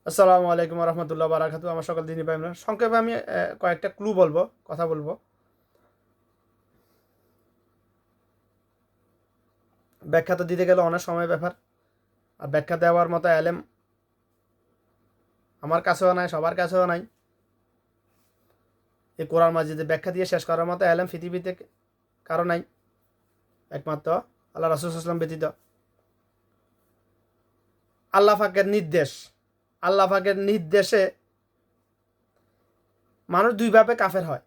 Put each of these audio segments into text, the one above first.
আসসালামু আলাইকুম রহমতুল্লাহ বারাকাতু। আমার সকল দিনই পাই না। সংক্ষেপে আমি কয়েকটা ক্লু বলবো, কথা বলবো। ব্যাখ্যা তো দিতে গেলে অনেক সময় ব্যাপার, আর ব্যাখ্যা দেওয়ার মতো এলেম আমার কাছেও নাই, সবার কাছেও নাই। এই কোরআন মাজিদে ব্যাখ্যা দিয়ে শেষ করার মতো এলেম পৃথিবীতে কারো নাই, একমাত্র আল্লাহ রাসূল সাল্লাল্লাহু আলাইহি ওয়াসাল্লাম ব্যতীত। আল্লাহ পাকের নির্দেশ, আল্লাহ পাকের নির্দেশে মানুষ দুইভাবে কাফের হয়।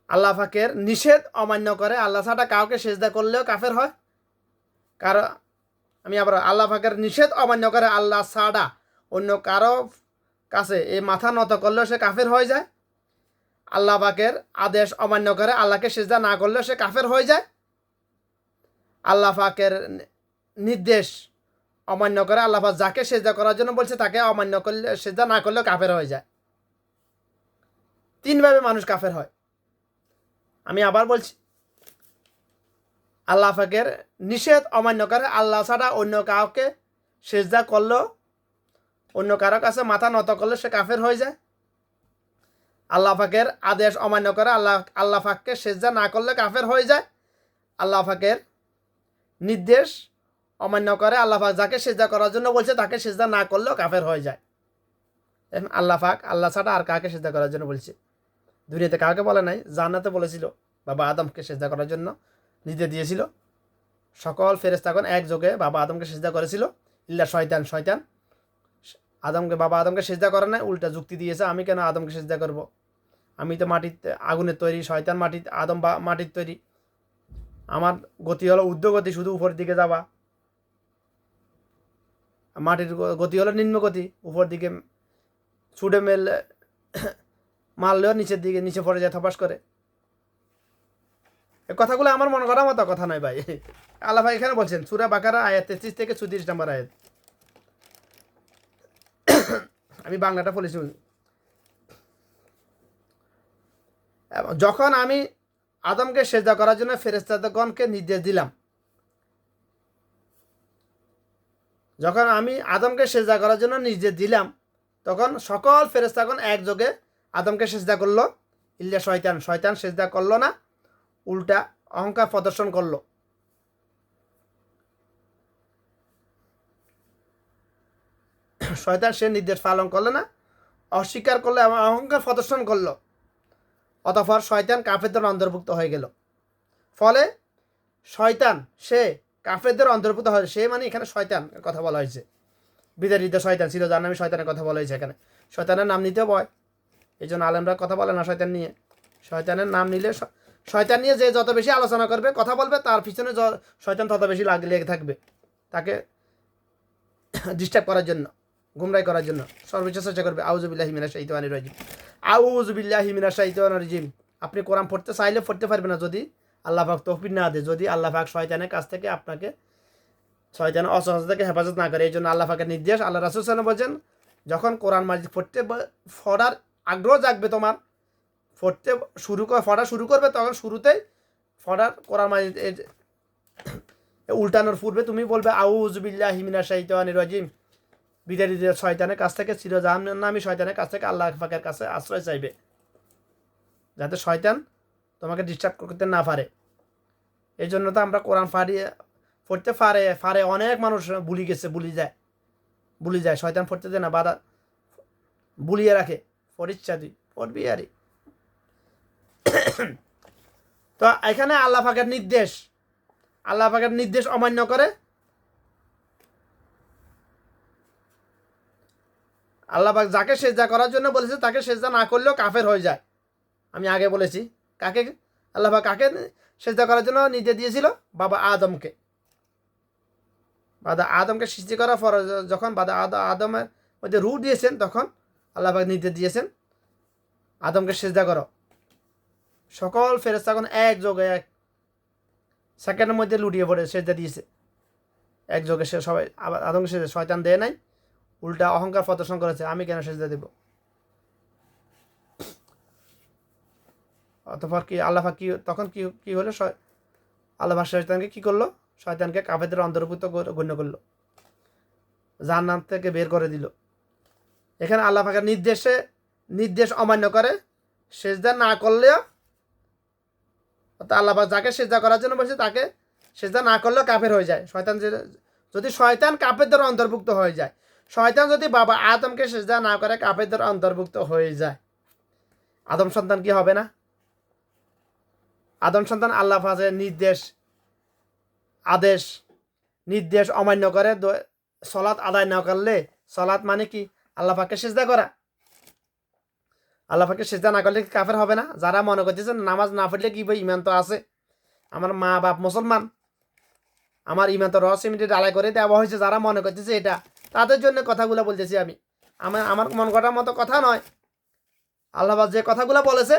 আল্লাহ পাকের নিষেধ অমান্য করে, আল্লাহ ছাড়া কাউকে সেজদা করলেও কাফের হয়। কারণ আমি আবার আল্লাহ পাকের নিষেধ অমান্য করে আল্লাহ ছাড়া অন্য কারো কাছে এই মাথা নত করলেও সে কাফের হয়ে যায়। আল্লাহ পাকের আদেশ অমান্য করে আল্লাহকে সিজদা না করলেও সে কাফের হয়ে যায়। আল্লাহ পাকের নির্দেশ অমান্য করে আল্লাহ পাক যাকে সিজদা করার জন্য বলছে তাকে অমান্য করলে, সিজদা না করলেও কাফের হয়ে যায়। তিনভাবে মানুষ কাফের হয়। আমি আবার বলছি, আল্লাহ পাকের নিষেধ অমান্য করে আল্লাহ ছাড়া অন্য কাউকে সিজদা করলেও, অন্য কারো কাছে মাথা নত করলে সে কাফের হয়ে যায়। আল্লাহ পাকের আদেশ অমান্য করে আল্লাহ পাককে সেজদা না করলে কাফের হয়ে যায়। আল্লাহ পাকের নির্দেশ অমান্য করে আল্লাহ পাক যাকে সেজদা করার জন্য বলছে তাকে সেজদা না করলেও কাফের হয়ে যায়। এখন আল্লাহ পাক আল্লাহ ছাড়া আর কাকে সেজদা করার জন্য বলছে? দুনিয়াতে কাউকে বলে নাই, জান্নাতে বলেছিল বাবা আদমকে সেজদা করার জন্য নির্দেশ দিয়েছিল। সকল ফেরেশতাগণ একযোগে বাবা আদমকে সেজদা করেছিল, ইল্লা শয়তান। শয়তান বাবা আদমকে সেজদা করে নাই, উল্টা যুক্তি দিয়েছে আমি কেন আদমকে সেজদা করব, আমি তো মাটির আগুনের তৈরি, শয়তান মাটির, আদম বা মাটির তৈরি। আমার গতি হলো ঊর্ধ্বগতি, শুধু উপরের দিকে যাবা। মাটির গতি হলো নিম্ন গতি, উপর দিকে ছুটে মারলেও নিচের দিকে নিচে পড়ে যায় থপাস করে। এই কথাগুলো আমার মনে করার মতো কথা নয় ভাই। আল্লাহ ভাই এখানে বলছেন সূরা বাকারা আয়াত 33 থেকে 34 নম্বর আয়াত। আমি বাংলাটা বলেছি। যখন আমি আদমকে সেজদা করার জন্য ফেরেশতাগণকে নির্দেশ দিলাম, যখন আমি আদমকে সেজদা করার জন্য নির্দেশ দিলাম, তখন সকল ফেরেশতাগণ একযোগে আদমকে সেজদা করলো, ইল্লা শয়তান। শয়তান সেজদা করলো না, উল্টা অহংকার প্রদর্শন করলো। শয়তান সে নির্দেশ পালন করলো না, অস্বীকার করলো এবং অহংকার প্রদর্শন করলো। অতঃপর শয়তান কাফেরদের অন্তর্ভুক্ত হয়ে গেল। ফলে শয়তান সে কাফেরদের অন্তর্ভুক্ত হয়। সে মানে এখানে শয়তান কথা বলা হয়েছে, বিতাড়িত শয়তান ছিল যার নামে শয়তানের কথা বলা হয়েছে এখানে। শয়তানের নাম নিতেও ভয়, এই জন্য আলেমরা কথা বলে না শয়তান নিয়ে। শয়তানের নাম নিলে, শয়তান নিয়ে যে যত বেশি আলোচনা করবে, কথা বলবে, তার পিছনে শয়তান তত বেশি লেগে থাকবে তাকে ডিস্টার্ব করার জন্য, গুমরাই করার জন্য সর্বোচ্চ চেষ্টা করবে। আউযুবিল্লাহি মিনাশ শাইতানির রাজিম, আউযুবিল্লাহি মিনাশ শাইতানির রাজিম। আপনি কোরআন পড়তে চাইলে পড়তে পারবেন না যদি আল্লাহ পাক তৌফিক না দেয়, যদি আল্লাহ পাক শয়তানের কাছ থেকে আপনাকে, শয়তানের অসহজ থেকে হেফাজত না করে। এই জন্য আল্লাহ পাকের নির্দেশ, আল্লাহ রাসূল সাল্লাল্লাহু আলাইহি ওয়াসাল্লাম বলছেন, যখন কোরআন মাজিদ পড়ার আগ্রহ জাগবে তোমার, পড়া শুরু করবে, তখন শুরুতেই কোরআন মাজিদ উল্টানোর পূর্বে তুমি বলবে আউযু বিল্লাহি মিনাশ শাইতানির রাজিম, বিতাড়িত শয়তানের কাছ থেকে, চিরজাহান্নামী শয়তানের কাছ থেকে আল্লাহ পাকের কাছে আশ্রয় চাইবে, যাতে শয়তান তোমাকে ডিস্টার্ব করতে না পারে। এই জন্য তো আমরা কোরআন পড়তে পারে অনেক মানুষ বুলি যায় শয়তান পড়তে দেয় না, বাধা বুলিয়ে রাখে, পড়িচ্ছা তুই পড়বি আরে। তো এখানে আল্লাহ পাকের নির্দেশ অমান্য করে, আল্লাহ পাক যাকে সেজদা করার জন্য বলেছে তাকে সেজদা না করলেও কাফের হয়ে যায়। আমি আগে বলেছি কাকে আল্লাহ পাক কাকে সেজদা করার জন্য নির্দেশ দিয়েছিল? বাবা আদমকে। আদমকে সৃষ্টি করার পর যখন আদমের মধ্যে রূহ দিয়েছেন, তখন আল্লাহ পাক নির্দেশ দিয়েছেন আদমকে সেজদা করো। সকল ফেরেশতাগণ একযোগে এক সেকেন্ডের মধ্যে লুটিয়ে পড়ে সেজদা দিয়েছে একযোগে। সে সবাই আদমকে সেজদা, শয়তান দেয় নাই, উল্টা অহংকার প্রদর্শন করেছে আমি কেন সেজদা দেব। অতঃপর কি আল্লাহ পাক তখন কি হলো? আল্লাহ পাক শয়তানকে কি করলো? শয়তানকে কাফেরদের অন্তর্ভুক্ত গণ্য করলো। জান্নাত থেকে বের করে দিল। এখানে আল্লাহ পাকের নির্দেশ অমান্য করে সেজদা না করলেও, আল্লাহ পাক যাকে সেজদা করার জন্য বলছে তাকে সেজদা না করলেও কাফের হয়ে যায়। যদি শয়তান কাফেরদের অন্তর্ভুক্ত হয়ে যায়, শয়তান যদি বাবা আদমকে সেজদা না করে কাফেরদের অন্তর্ভুক্ত হয়ে যায়, আদম সন্তান কি হবে না? আদম সন্তান আল্লাহ পাকের নির্দেশ অমান্য করে সলাৎ আদায় না করলে, সলাৎ মানে কি? আল্লাহ পাককে সেজদা করা। আল্লাহ পাককে সেজদা না করলে কি কাফের হবে না? যারা মনে করতেছেন নামাজ না পড়লে কি ভাই ইমান তো আছে, আমার মা বাপ মুসলমান, আমার ইমান তো রহস্যমিটি আদায় করে দেওয়া হয়েছে, যারা মনে করতেছে এটা, তাদের জন্য কথাগুলো বলতেছি আমি। আমার মন করার মতো কথা নয়। আল্লাহ যে কথাগুলো বলেছে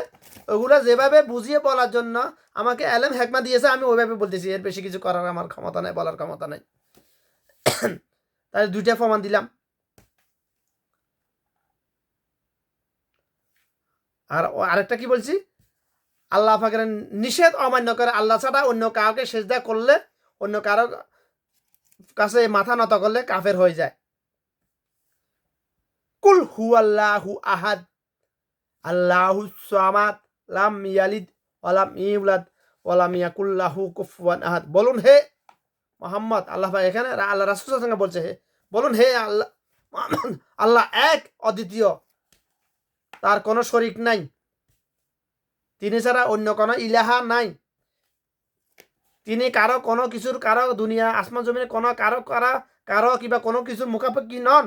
ওগুলো যেভাবে বুঝিয়ে বলার জন্য আমাকে এলেম হেকমা দিয়েছে, আমি ওইভাবে বলতেছি। এর বেশি কিছু করার আমার ক্ষমতা নেই, বলার ক্ষমতা নেই। তাহলে দুইটা প্রমাণ দিলাম। আর আরেকটা কি বলছি? আল্লাহ পাকের নিষেধ অমান্য করে আল্লাহ ছাড়া অন্য কাউকে সেজদা করলে, অন্য কারো কাছে মাথা নত করলে কাফের হয়ে যায়। কুল হু আল্লাহু আহাদ আল্লাহু সামাদ লাম ইয়ালিদ ওয়ালাম ইউলাদ ওয়ালাম ইয়াকুল লাহু কুফুয়ান আহাদ। বলুন হে মোহাম্মদ, আল্লাহ পাক এখানে আল্লাহ রাসূলের সঙ্গে বলছে, হে বলুন হে আল্লাহ, আল্লাহ এক অদ্বিতীয়, তার কোনো শরীক নাই, তিনি ছাড়া অন্য কোনো ইলাহা নাই। তিনি কারো কোনো কিছুর, কারো দুনিয়া আসমান জমিনে কোনো কারো কিংবা কোনো কিছুর মুখাপেক্ষি নন।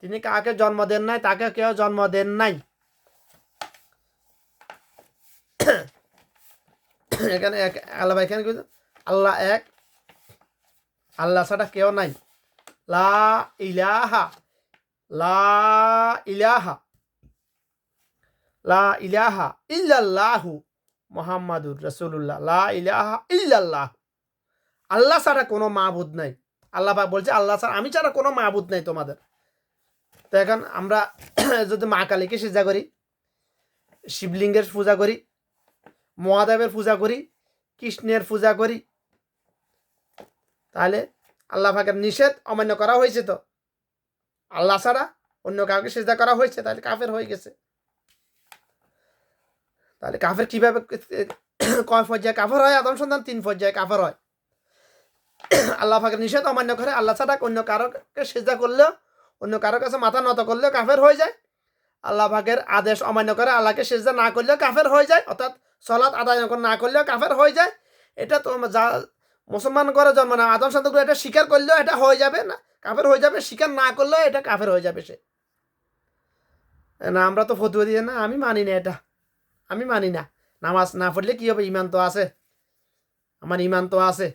তিনি কাকে জন্ম দেন নাই, তাকে কেউ জন্ম দেন নাই। এখানে আল্লাহ এখানে আল্লাহ এক, আল্লাহ ছাড়া কেউ নাই। লা ইলাহা লা ইলাহা লা ইলাহা ইল্লাল্লাহু মুহাম্মাদুর রাসূলুল্লাহ। লা ইলাহা ইল্লাল্লাহ, আল্লাহ ছাড়া কোনো মাবুদ নাই। আল্লাহ পাক বলছে আল্লাহ ছাড়া, আমি ছাড়া কোনো মাবুদ নাই তোমাদের। তো এখন আমরা যদি মা কালীকে সেজদা করি, শিবলিঙ্গের পূজা করি, মহাদেবের পূজা করি, কৃষ্ণের পূজা করি, তাহলে আল্লাহ পাকের নিষেধ অমান্য করা হয়েছে। তো আল্লাহ ছাড়া অন্য কাউকে সেজদা করা হয়েছে, তাহলে কাফের হয়ে গেছে। তাহলে কাফের কিভাবে, কয় পর্যায়ে কাফের হয়? আদম সন্তান 3 পর্যায়ে কাফের হয়। আল্লাহ পাকের নিষেধ অমান্য করে আল্লাহ ছাড়া অন্য কারোকে সেজদা করলেও, অন্য কারোর কাছে মাথা নত করলেও কাফের হয়ে যায়। আল্লাহ পাকের আদেশ অমান্য করে আল্লাহকে সেজদা না করলেও কাফের হয়ে যায়, অর্থাৎ সলাৎ আদায় না করলেও কাফের হয়ে যায়। এটা তো যা মুসলমান করে জন্ম না, আদম সন্তানগুলো এটা স্বীকার করলেও এটা হয়ে যাবে না, কাফের হয়ে যাবে। স্বীকার না করলেও এটা কাফের হয়ে যাবে সে। না আমরা তো ফতুয়া দিয়ে না, আমি মানি না, এটা আমি মানি না। নামাজ না পড়লে কি হবে? ইমান তো আছে, আমার ইমান তো আছে।